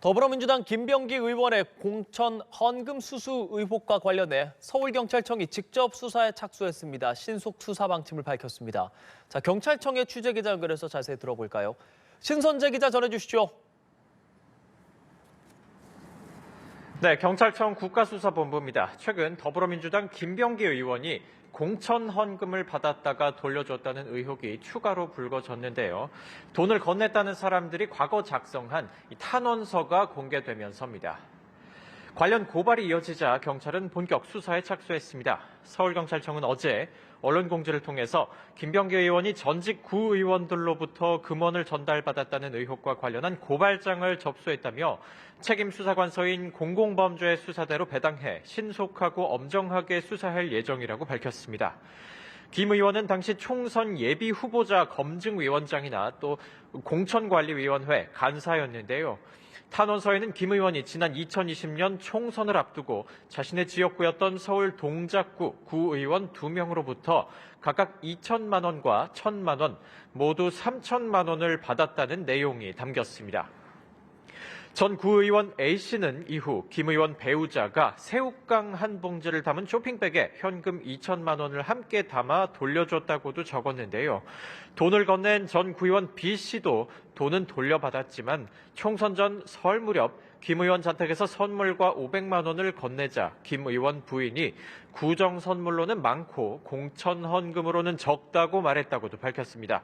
더불어민주당 김병기 의원의 공천 헌금 수수 의혹과 관련해 서울경찰청이 직접 수사에 착수했습니다. 신속 수사 방침을 밝혔습니다. 자, 경찰청의 취재 기자 연결해서 자세히 들어볼까요? 신선재 기자 전해주시죠. 네, 경찰청 국가수사본부입니다. 최근 더불어민주당 김병기 의원이 공천 헌금을 받았다가 돌려줬다는 의혹이 추가로 불거졌는데요. 돈을 건넸다는 사람들이 과거 작성한 탄원서가 공개되면서입니다. 관련 고발이 이어지자 경찰은 본격 수사에 착수했습니다. 서울경찰청은 어제 언론 공지를 통해서 김병기 의원이 전직 구의원들로부터 금원을 전달받았다는 의혹과 관련한 고발장을 접수했다며 책임 수사관서인 공공범죄 수사대로 배당해 신속하고 엄정하게 수사할 예정이라고 밝혔습니다. 김 의원은 당시 총선 예비 후보자 검증위원장이나 또 공천관리위원회 간사였는데요. 탄원서에는 김 의원이 지난 2020년 총선을 앞두고 자신의 지역구였던 서울 동작구 구의원 2명으로부터 각각 2천만 원과 1천만 원, 모두 3천만 원을 받았다는 내용이 담겼습니다. 전 구의원 A씨는 이후 김 의원 배우자가 새우깡 한 봉지를 담은 쇼핑백에 현금 2천만 원을 함께 담아 돌려줬다고도 적었는데요. 돈을 건넨 전 구의원 B씨도 돈은 돌려받았지만 총선 전 설 무렵 김 의원 자택에서 선물과 500만 원을 건네자 김 의원 부인이 구정 선물로는 많고 공천 헌금으로는 적다고 말했다고도 밝혔습니다.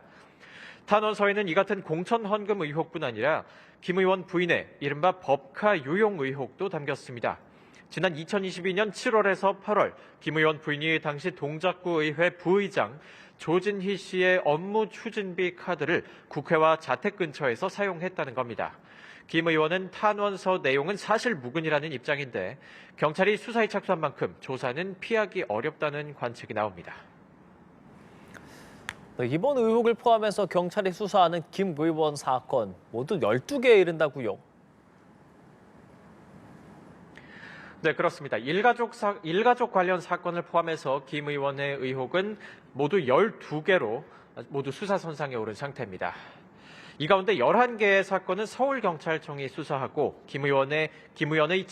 탄원서에는 이 같은 공천 헌금 의혹뿐 아니라 김 의원 부인의 이른바 법카 유용 의혹도 담겼습니다. 지난 2022년 7월에서 8월 김 의원 부인이 당시 동작구의회 부의장 조진희 씨의 업무 추진비 카드를 국회와 자택 근처에서 사용했다는 겁니다. 김 의원은 탄원서 내용은 사실 무근이라는 입장인데 경찰이 수사에 착수한 만큼 조사는 피하기 어렵다는 관측이 나옵니다. 이번 의혹을 포함해서 경찰이 수사하는 김 의원 사건 모두 12개에 이른다고요. 네, 그렇습니다. 일가족 관련 사건을 포함해서 김 의원의 의혹은 모두 12개로 모두 수사선상에 오른 상태입니다. 이 가운데 11개의 사건은 서울경찰청이 수사하고 김 의원의 김 의원이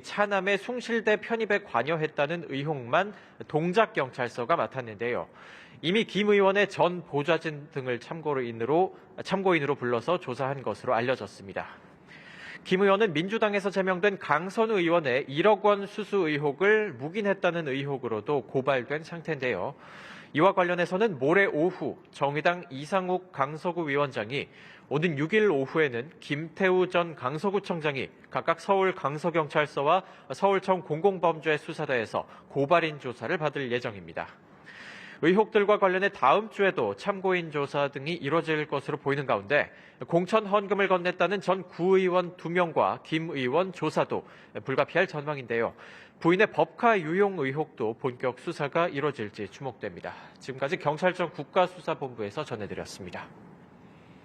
차남의 숭실대 편입에 관여했다는 의혹만 동작경찰서가 맡았는데요. 이미 김 의원의 전 보좌진 등을 참고인으로 불러서 조사한 것으로 알려졌습니다. 김 의원은 민주당에서 제명된 강선우 의원의 1억 원 수수 의혹을 묵인했다는 의혹으로도 고발된 상태인데요. 이와 관련해서는 모레 오후 정의당 이상욱 강서구 위원장이 오는 6일 오후에는 김태우 전 강서구청장이 각각 서울 강서경찰서와 서울청 공공범죄수사대에서 고발인 조사를 받을 예정입니다. 의혹들과 관련해 다음 주에도 참고인 조사 등이 이뤄질 것으로 보이는 가운데 공천 헌금을 건넸다는 전 구의원 2명과 김 의원 조사도 불가피할 전망인데요. 부인의 법카 유용 의혹도 본격 수사가 이뤄질지 주목됩니다. 지금까지 경찰청 국가수사본부에서 전해드렸습니다.